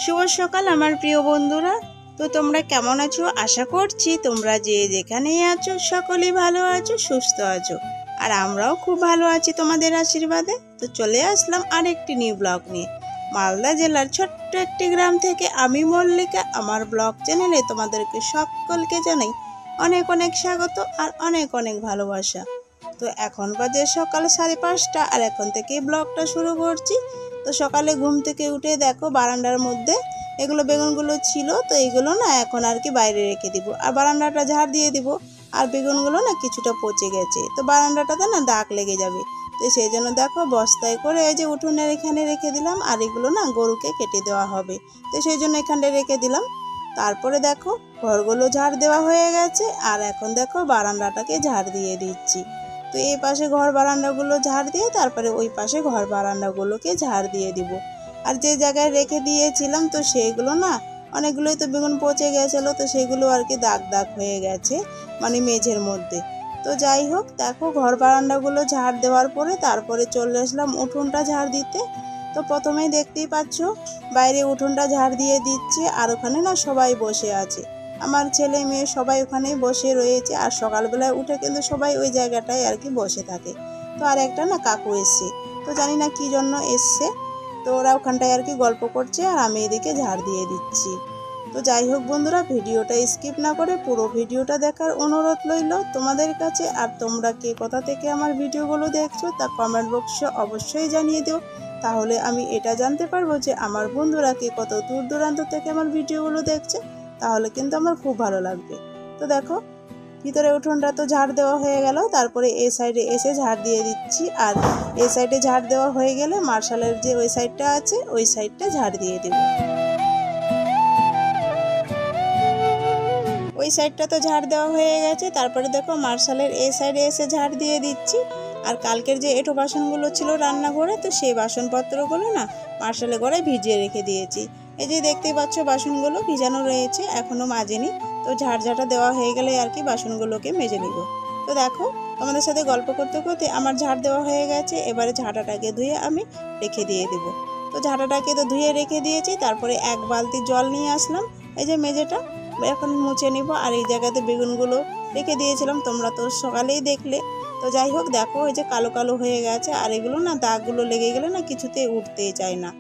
শুভ সকাল আমার প্রিয় বন্ধুরা। তো তোমরা কেমন আছো? আশা করছি তোমরা যে যেখানেই আছো সকলেই ভালো আছো, সুস্থ আছো। আর আমরাও খুব ভালো আছি তোমাদের আশীর্বাদে। তো চলে আসলাম আরেকটি নিউ ব্লগ নিয়ে। মালদা জেলার ছোট্ট একটি গ্রাম থেকে আমি মল্লিকা আমার ব্লগ চ্যানেলে তোমাদেরকে সকলকে জানাই অনেক অনেক স্বাগত আর অনেক অনেক ভালোবাসা। তো এখন বাজে সকাল 5:30 আর এখন থেকেই ব্লগটা শুরু করছি। তো সকালে ঘুম থেকে উঠে দেখো বারান্দার মধ্যে এগুলো বেগুনগুলো ছিল, তো এইগুলো না এখন আর কি বাইরে রেখে দিব আর বারান্দাটা ঝাড় দিয়ে দিব। আর বেগুনগুলো না কিছুটা পচে গেছে, তো বারান্দাটাতে না দাগ লেগে যাবে। তো সেই জন্য দেখো বস্তায় করে এই যে উঠোনের এখানে রেখে দিলাম, আর এগুলো না গরুকে কেটে দেওয়া হবে, তো সেই জন্য এখানে রেখে দিলাম। তারপরে দেখো ঘরগুলো ঝাড় দেওয়া হয়ে গেছে আর এখন দেখো বারান্দাটাকে ঝাড় দিয়ে দিচ্ছি। তো এই পাশে ঘর বারান্দাগুলো ঝাড় দিয়ে তারপরে ওই পাশে ঘর বারান্দাগুলোকে ঝাড় দিয়ে দিব। আর যে জায়গায় রেখে দিয়েছিলাম তো সেইগুলো না অনেকগুলোই তো বেগুন পচে গেছিলো, তো সেগুলো আর কি দাগ দাগ হয়ে গেছে মানে মেঝের মধ্যে। তো যাই হোক দেখো ঘর বারান্দাগুলো ঝাড় দেওয়ার পরে তারপরে চলে আসলাম উঠোনটা ঝাড় দিতে। তো প্রথমেই দেখতেই পাচ্ছ বাইরে উঠোনটা ঝাড় দিয়ে দিচ্ছে আর ওখানে না সবাই বসে আছে, আমার ছেলে মেয়ে সবাই ওখানেই বসে রয়েছে। আর সকালবেলায় উঠে কিন্তু সবাই ওই জায়গাটায় আর কি বসে থাকে। তো আর একটা না কাকু এসছে, তো জানি না কি জন্য এসছে, তো ওরা ওখানটায় আর কি গল্প করছে আর আমি এদিকে ঝাড় দিয়ে দিচ্ছি। তো যাই হোক বন্ধুরা, ভিডিওটা স্কিপ না করে পুরো ভিডিওটা দেখার অনুরোধ রইল তোমাদের কাছে। আর তোমরা কে কোথা থেকে আমার ভিডিওগুলো দেখছো তা কমেন্ট বক্সে অবশ্যই জানিয়ে দিও, তাহলে আমি এটা জানতে পারবো যে আমার বন্ধুরা কে কত দূর দূরান্ত থেকে আমার ভিডিওগুলো দেখছে, তাহলে কিন্তু আমার খুব ভালো লাগবে। তো দেখো ভিতরে উঠোনটা তো ঝাড় দেওয়া হয়ে গেল, তারপরে এই সাইডে এসে ঝাড় দিয়ে দিচ্ছি। আর এই সাইডে ঝাড় দেওয়া হয়ে গেলে মার্শালের যে ওই সাইডটা আছে ওই সাইডটা ঝাড় দিয়ে দেব। ওই সাইডটা তো ঝাড় দেওয়া হয়ে গেছে, তারপরে দেখো মার্শালের এই সাইডে এসে ঝাড় দিয়ে দিচ্ছি। আর কালকের যে এঁটো বাসনগুলো ছিল রান্নাঘরে, তো সেই বাসনপত্রগুলো না মার্শালে ঘরে ভিজিয়ে রেখে দিয়েছি। এই যে দেখতেই পাচ্ছ বাসনগুলো ভিজানো রয়েছে, এখনও মাজেনি। তো ঝাড়ঝাটা দেওয়া হয়ে গেলে আর কি বাসনগুলোকে মেজে নিব। তো দেখো তোমাদের সাথে গল্প করতে করতে আমার ঝাড় দেওয়া হয়ে গেছে, এবারে ঝাঁটাটাকে ধুয়ে আমি রেখে দিয়ে দেব। তো ঝাঁটাটাকে তো ধুয়ে রেখে দিয়েছি, তারপরে এক বালতি জল নিয়ে আসলাম এই যে মেজেটা এখন মুছে নিব। আর এই জায়গাতে বেগুনগুলো রেখে দিয়েছিলাম, তোমরা তো সকালেই দেখলে। তো যাই হোক দেখো এই যে কালো কালো হয়ে গেছে, আর এগুলো না দাগগুলো লেগে গেলে না কিছুতেই উঠতেই চায় না।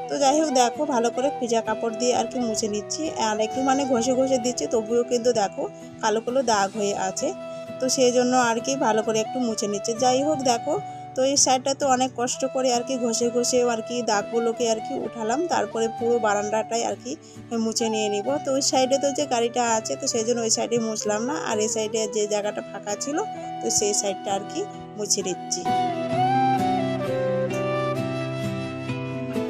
তো যাই হোক দেখো ভালো করে ভিজা কাপড় দিয়ে আর কি মুছে নিচ্ছি, আর একটু মানে ঘষে ঘষে দিচ্ছি, তবুও কিন্তু দেখো কালো কালো দাগ হয়ে আছে। তো সেই জন্য আর কি ভালো করে একটু মুছে নিচ্ছে। যাই হোক দেখো তো এই সাইডটা তো অনেক কষ্ট করে আর কি ঘষে ঘষে আর কি দাগগুলোকে আর কি উঠালাম, তারপরে পুরো বারান্দাটাই আর কি মুছে নিয়ে নিব। তো ওই সাইডে তো যে গাড়িটা আছে তো সেই জন্য ওই সাইডে মুছলাম না, আর এই সাইডে যে জায়গাটা ফাঁকা ছিল তো সেই সাইডটা আর কি মুছে নিচ্ছি।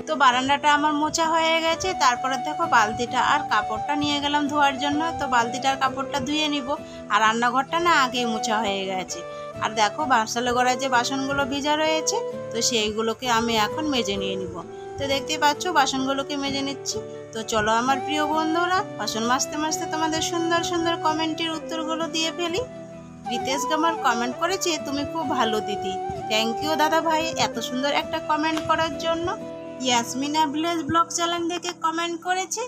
তো বারান্দাটা আমার মোছা হয়ে গেছে, তারপরে দেখো বালতিটা আর কাপড়টা নিয়ে গেলাম ধোয়ার জন্য। তো বালতিটার কাপড়টা ধুয়ে নিব, আর রান্নাঘরটা না আগেই মোছা হয়ে গেছে। আর দেখো বাসলে গড়ায় যে বাসনগুলো ভিজা রয়েছে তো সেইগুলোকে আমি এখন মেজে নিয়ে নিব। তো দেখতেই পাচ্ছ বাসনগুলোকে মেজে নিচ্ছি। তো চলো আমার প্রিয় বন্ধুরা, বাসন মাজতে মাজতে তোমাদের সুন্দর সুন্দর কমেন্টের উত্তরগুলো দিয়ে ফেলি। রিতেশ গামার কমেন্ট করেছে, তুমি খুব ভালো দিদি। থ্যাংক ইউ দাদা ভাই এত সুন্দর একটা কমেন্ট করার জন্য। ইয়াসমিনা ভিলেজ ব্লগ চ্যানেল থেকে কমেন্ট করেছে,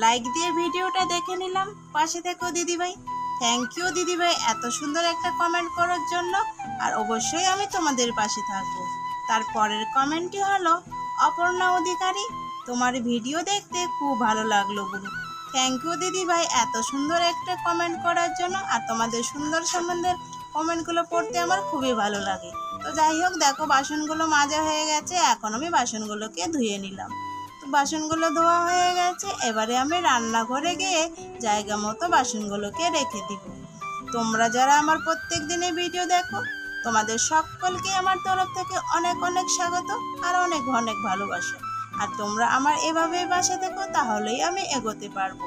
লাইক দিয়ে ভিডিওটা দেখে নিলাম, পাশে থেকো দিদিভাই। থ্যাংক ইউ দিদিভাই এত সুন্দর একটা কমেন্ট করার জন্য, আর অবশ্যই আমি তোমাদের পাশে থাকবো। তারপরের কমেন্টটি হলো অপর্ণা অধিকারী, তোমার ভিডিও দেখতে খুব ভালো লাগলো গুরু। থ্যাংক ইউ দিদিভাই এত সুন্দর একটা কমেন্ট করার জন্য, আর তোমাদের সুন্দর সম্বন্ধের কমেন্টগুলো পড়তে আমার খুবই ভালো লাগে। তো যাই হোক দেখো বাসনগুলো মাজা হয়ে গেছে, এখন আমি বাসনগুলোকে ধুয়ে নিলাম। তো বাসনগুলো ধোয়া হয়ে গেছে, এবারে আমি রান্নাঘরে গিয়ে জায়গা মতো বাসনগুলোকে রেখে দিব। তোমরা যারা আমার প্রত্যেক দিনে ভিডিও দেখো তোমাদের সকলকে আমার তরফ থেকে অনেক অনেক স্বাগত আর অনেক অনেক ভালোবাসা। আর তোমরা আমার এভাবেই পাশে থেকো, তাহলেই আমি এগোতে পারবো।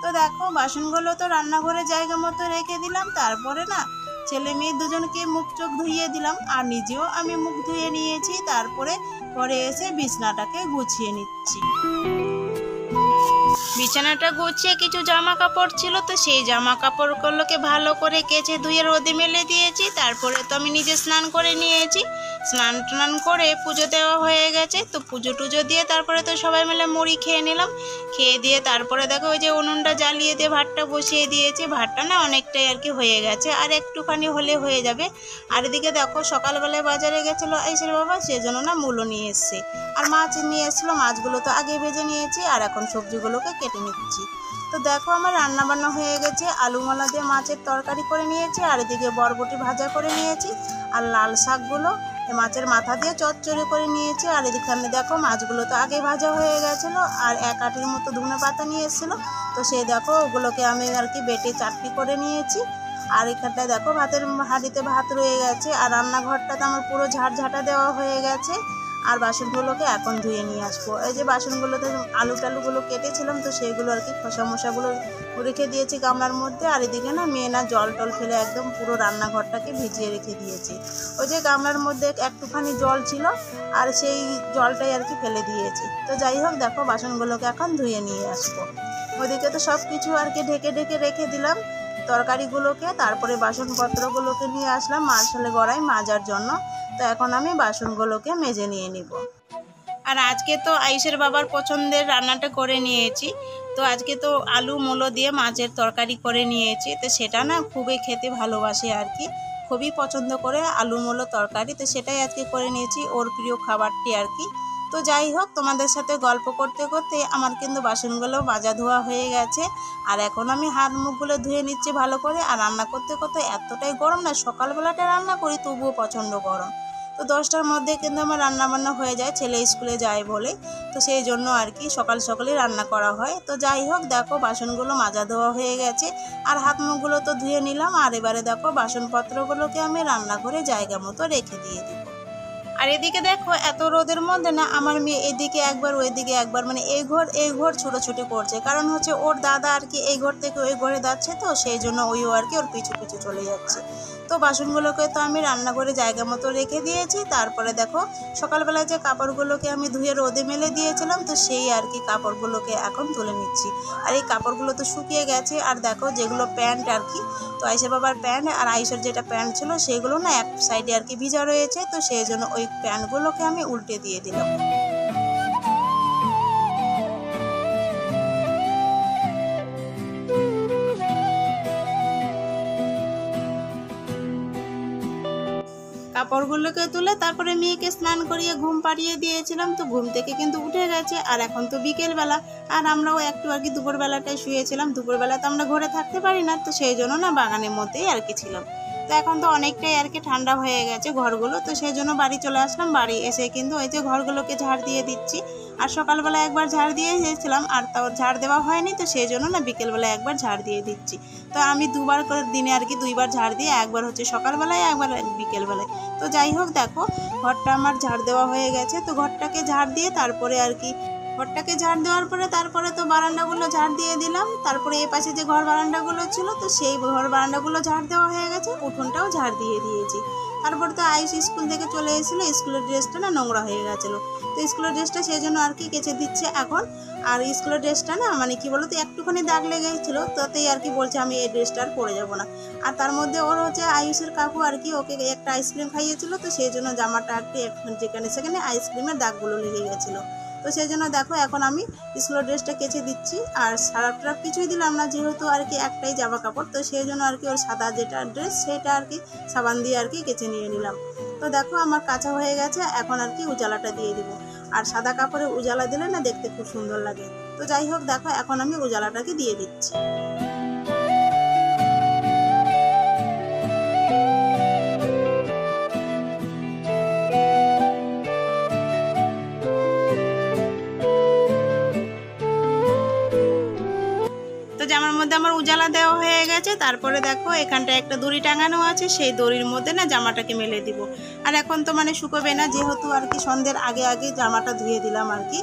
তো দেখো বাসনগুলো তো রান্নাঘরে জায়গা মতো রেখে দিলাম, তারপরে না ছেলে মেয়ে দুজনকে মুখ চোখ ধুইয়ে দিলাম, আর নিজেও আমি মুখ ধুয়ে নিয়েছি। তারপরে পরে এসে বিছানাটাকে গুছিয়ে নিচ্ছি। বিছানাটা গুছিয়ে কিছু জামা কাপড় ছিল, তো সেই জামা কাপড়গুলোকে ভালো করে কেচে ধুয়ে রোদে মেলে দিয়েছি। তারপরে তো আমি নিজে স্নান করে নিয়েছি, স্নান টান করে পুজো দেওয়া হয়ে গেছে। তো পুজো টুজো দিয়ে তারপরে তো সবাই মিলে মুড়ি খেয়ে নিলাম। খেয়ে দিয়ে তারপরে দেখো ওই যে উনুনটা জ্বালিয়ে দিয়ে ভাতটা বসিয়ে দিয়েছি। ভাতটা না অনেকটাই আর কি হয়ে গেছে, আর একটুখানি হলে হয়ে যাবে। আর এদিকে দেখো সকালবেলায় বাজারে গেছিলো আইসের বাবা, সেজন্য না মূলো নিয়ে এসছে আর মাছ নিয়ে এসেছিলো। মাছগুলো তো আগে ভেজে নিয়েছি আর এখন সবজিগুলোকে কেটে নিচ্ছি। তো দেখো আমার রান্না বান্না হয়ে গেছে। আলু মালা দিয়ে মাছের তরকারি করে নিয়েছি, আর এদিকে বরবটি ভাজা করে নিয়েছি, আর লাল শাকগুলো মাছের মাথা দিয়ে চচ্চড়ি করে নিয়েছি। আর এদিকে দেখো মাছগুলো তো আগে ভাজা হয়ে গেছিলো, আর এক আটির মতো ধনে পাতা নিয়ে এসেছিলো। তো সেই দেখো ওগুলোকে আমি আর কি বেটে চাটনি করে নিয়েছি। আর এখানটায় দেখো ভাতের হাঁড়িতে ভাত রয়ে গেছে, আর রান্নাঘরটাতে আমার পুরো ঝাড়ঝাঁটা দেওয়া হয়ে গেছে। আর বাসনগুলোকে এখন ধুয়ে নিয়ে আসবো। এই যে বাসনগুলোতে আলু টালুগুলো কেটেছিলাম, তো সেইগুলো আর কি খোসা মশাগুলো রেখে দিয়েছি গামলার মধ্যে। আর এদিকে না মেয়ে না জল টল ফেলে একদম পুরো রান্নাঘরটাকে ভিজিয়ে রেখে দিয়েছি। ওই যে গামলার মধ্যে একটুখানি জল ছিল, আর সেই জলটাই আর কি ফেলে দিয়েছি। তো যাই হোক দেখো বাসনগুলোকে এখন ধুয়ে নিয়ে আসবো। ওইদিকে তো সব কিছু আর কি ঢেকে ঢেকে রেখে দিলাম তরকারিগুলোকে। তারপরে বাসনপত্রগুলোকে নিয়ে আসলাম মার্শালে গড়াই মাজার জন্য। তো এখন আমি বাসনগুলোকে মেজে নিয়ে নিব। আর আজকে তো আইসের বাবার পছন্দের রান্নাটা করে নিয়েছি। তো আজকে তো আলু মূলো দিয়ে মাছের তরকারি করে নিয়েছি। তো সেটা না খুবই খেতে ভালোবাসে আর কি, খুবই পছন্দ করে আলু মূলো তরকারি। তো সেটাই আজকে করে নিয়েছি, ওর প্রিয় খাবারটি আর কি। তো যাই হোক তোমাদের সাথে গল্প করতে করতে আমার কিন্তু বাসনগুলো মাজা ধোয়া হয়ে গেছে। আর এখন আমি হাত মুখগুলো ধুয়ে নিচ্ছি ভালো করে। আর রান্না করতে করতে এতটাই গরম না, সকালবেলাটা রান্না করি তবুও প্রচণ্ড গরম। তো 10টার মধ্যে কিন্তু আমার রান্নাবান্না হয়ে যায়, ছেলে স্কুলে যায় বলে। তো সেই জন্য আর কি সকাল সকালেই রান্না করা হয়। তো যাই হোক দেখো বাসনগুলো মাজা ধোয়া হয়ে গেছে, আর হাত মুখগুলো তো ধুয়ে নিলাম। আর এবারে দেখো বাসনপত্রগুলোকে আমি রান্নাঘরে জায়গা মতো রেখে দিয়ে দিব। আর এদিকে দেখো এত রোদের মধ্যে না আমার মেয়ে এদিকে একবার ওইদিকে একবার মানে এই ঘর ছোটাছুটি করছে। কারণ হচ্ছে ওর দাদা আর কি এই ঘর থেকে ওই ঘরে যাচ্ছে, তো সেই জন্য ওইও আর কি ওর পিছু পিছু চলে যাচ্ছে। তো বাসনগুলোকে তো আমি রান্নাঘরে জায়গা মতো রেখে দিয়েছি। তারপরে দেখো সকালবেলায় যে কাপড়গুলোকে আমি ধুয়ে রোদে মেলে দিয়েছিলাম, তো সেই আর কি কাপড়গুলোকে এখন তুলে নিচ্ছি। আর এই কাপড়গুলো তো শুকিয়ে গেছে। আর দেখো যেগুলো প্যান্ট আর কি, তো আইসা বাবার প্যান্ট আর আইসার যেটা প্যান্ট ছিল সেগুলো না এক সাইডে আর কি ভিজা রয়েছে। তো সেই জন্য ওই প্যান্টগুলোকে আমি উল্টে দিয়ে দিলাম। কাপড়গুলোকে তুলে তারপরে মেয়েকে স্নান করিয়ে ঘুম পাড়িয়ে দিয়েছিলাম। তো ঘুম থেকে কিন্তু উঠে গেছে। আর এখন তো বিকেলবেলা, আর আমরাও একটু আর কি দুপুরবেলাটায় শুয়েছিলাম। দুপুরবেলা তো আমরা ঘরে থাকতে পারি না, তো সেই জন্য না বাগানের মধ্যেই আর কি ছিলাম। তো এখন তো অনেকটাই আর কি ঠান্ডা হয়ে গেছে ঘরগুলো। তো সেই জন্য বাড়ি চলে আসলাম। বাড়ি এসে কিন্তু ওই যে ঘরগুলোকে ঝাড় দিয়ে দিচ্ছি। আর সকালবেলা একবার ঝাড় দিয়ে এসেছিলাম, আর তাও ঝাড় দেওয়া হয়নি, তো সেই জন্য না বিকেলবেলা একবার ঝাড় দিয়ে দিচ্ছি। তো আমি দুবার করে দিনে আর কি দুইবার ঝাড় দিয়ে, একবার হচ্ছে সকালবেলায় একবার বিকেলবেলায়। তো যাই হোক দেখো ঘরটা আমার ঝাড় দেওয়া হয়ে গেছে। তো ঘরটাকে ঝাড় দিয়ে তারপরে আর কি ঘরটাকে ঝাড় দেওয়ার পরে তারপরে তো বারান্দাগুলো ঝাড় দিয়ে দিলাম। তারপরে এই পাশে যে ঘর বারান্দাগুলো ছিল, তো সেই ঘর বারান্দাগুলো ঝাড় দেওয়া হয়ে গেছে, উঠোনটাও ঝাড় দিয়ে দিয়েছি। তারপর তো আয়ুষ স্কুল থেকে চলে এসেছিলো, স্কুলের ড্রেসটা না নোংরা হয়ে গেছিলো। তো স্কুলের ড্রেসটা সেই জন্য আর কি কেচে দিচ্ছে এখন। আর স্কুলের ড্রেসটা না মানে কি বলতো একটুখানি দাগ লেগেছিলো, তাতেই আর কি বলছে আমি এই ড্রেসটা আর পরে যাবো না। আর তার মধ্যে ওর হচ্ছে আয়ুষের কাকু আর কি ওকে একটা আইসক্রিম খাইয়েছিল, তো সেই জন্য জামাটা একটু যেখানে সেখানে আইসক্রিমের দাগগুলো লেগে গেছিলো। তো সেই জন্য দেখো এখন আমি স্কুলের ড্রেসটা কেচে দিচ্ছি। আর সারাপ টারাপ কিছুই দিলাম না, যেহেতু আর কি একটাই জামা কাপড়, তো সেই জন্য আর কি ওর সাদা যেটা ড্রেস সেটা আর কি সাবান দিয়ে আর কি কেচে নিয়ে নিলাম। তো দেখো আমার কাঁচা হয়ে গেছে, এখন আর কি উজালাটা দিয়ে দিব। আর সাদা কাপড়ে উজালা দিলে না দেখতে খুব সুন্দর লাগে। তো যাই হোক দেখো এখন আমি উজালাটাকে দিয়ে দিচ্ছি। জামার মধ্যে আমার উজালা দেওয়া হয়ে গেছে। তারপরে দেখো এখানটা একটা দড়ি টাঙানো আছে, সেই দড়ির মধ্যে না জামাটাকে মেলে দিব। আর এখন তো মানে শুকোবে না, যেহেতু আর কি সন্ধ্যের আগে আগে জামাটা ধুয়ে দিলাম আর কি।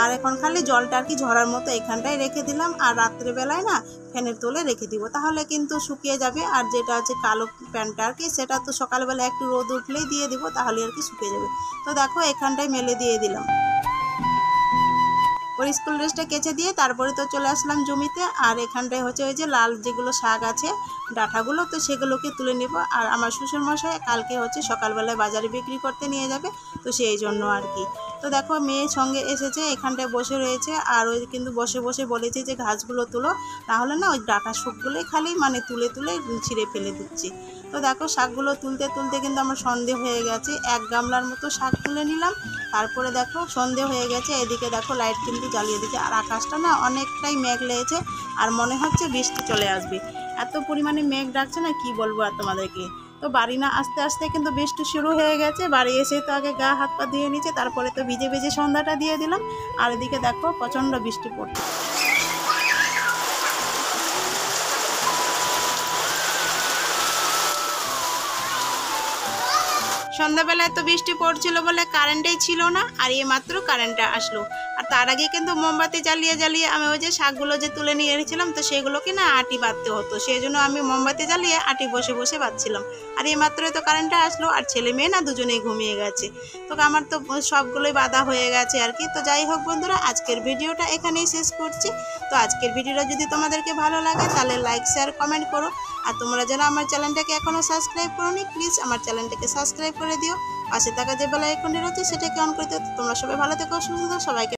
আর এখন খালি জলটা আর কি ঝরার মতো এখানটায় রেখে দিলাম। আর রাত্রেবেলায় না ফ্যানের তলে রেখে দিব, তাহলে কিন্তু শুকিয়ে যাবে। আর যেটা আছে কালো প্যান্টটা আর কি, সেটা তো সকালবেলা একটু রোদ উঠলেই দিয়ে দিব, তাহলে আর কি শুকিয়ে যাবে। তো দেখো এখানটায় মেলে দিয়ে দিলাম। ওর স্কুল ড্রেসটা কেচে দিয়ে তারপরে তো চলে আসলাম জমিতে। আর এখানটায় হচ্ছে ওই যে লাল যেগুলো শাক আছে ডাঁটাগুলো, তো সেগুলোকে তুলে নেব। আর আমার শ্বশুরমশাই কালকে হচ্ছে সকালবেলায় বাজারে বিক্রি করতে নিয়ে যাবে, তো সেই জন্য আর কি। তো দেখো মেয়ের সঙ্গে এসেছে, এখানটায় বসে রয়েছে। আর ওই কিন্তু বসে বসে বলেছে যে ঘাসগুলো তুলো, নাহলে না ওই ডাঁটা শাকগুলোই খালি মানে তুলে তুলে ছিঁড়ে ফেলে দিচ্ছি। তো দেখো শাকগুলো তুলতে তুলতে কিন্তু আমার সন্ধে হয়ে গেছে, 1 গামলার মতো শাক তুলে নিলাম। তারপরে দেখো সন্ধে হয়ে গেছে, এদিকে দেখো লাইট কিন্তু জ্বালিয়ে দিচ্ছে। আর আকাশটা না অনেকটাই মেঘ লেগেছে, আর মনে হচ্ছে বৃষ্টি চলে আসবে, এত পরিমাণে মেঘ ডাকছে না কি বলবো আর তোমাদেরকে। তো বাড়ি না আসতে আসতে কিন্তু বৃষ্টি শুরু হয়ে গেছে। বাড়ি এসে তো আগে গা হাত পা ধুয়ে নিচ্ছে, তারপরে তো ভিজে ভিজে সন্ধ্যাটা দিয়ে দিলাম। আর এদিকে দেখো প্রচণ্ড বৃষ্টি পড়ছে। সন্ধ্যাবেলায় তো বৃষ্টি পড়ছিল বলে কারেন্টই ছিল না, আর মাত্র কারেন্টটা আসলো। আর তার আগে কিন্তু মোমবাতি জ্বালিয়ে জ্বালিয়ে আমি ওই যে শাকগুলো যে তুলে নিয়ে এসেছিলাম, তো সেগুলোকে না আটি বাঁধতে হতো, সেই জন্য আমি মোমবাতি জ্বালিয়ে আটি বসে বসে বাঁধছিলাম। আর মাত্রই তো কারেন্টটা আসলো, আর ছেলে মেয়ে না দুজনেই ঘুমিয়ে গেছে। তো আমার তো সবগুলোই বাঁধা হয়ে গেছে আর কি। তো যাই হোক বন্ধুরা, আজকের ভিডিওটা এখানেই শেষ করছি। তো আজকের ভিডিওটা যদি তোমাদেরকে ভালো লাগে তাহলে লাইক শেয়ার কমেন্ট করো। আর তোমরা যারা আমার চ্যানেলটাকে এখনও সাবস্ক্রাইব করোনি, প্লিজ আমার চ্যানেলটাকে সাবস্ক্রাইব করে দিও। পাশে থাকা যে বেল আইকনটি রয়েছে সেটাকে অন করে দিও। তোমরা সবাই ভালো থেকো, সুস্থ থেকো, সবাইকে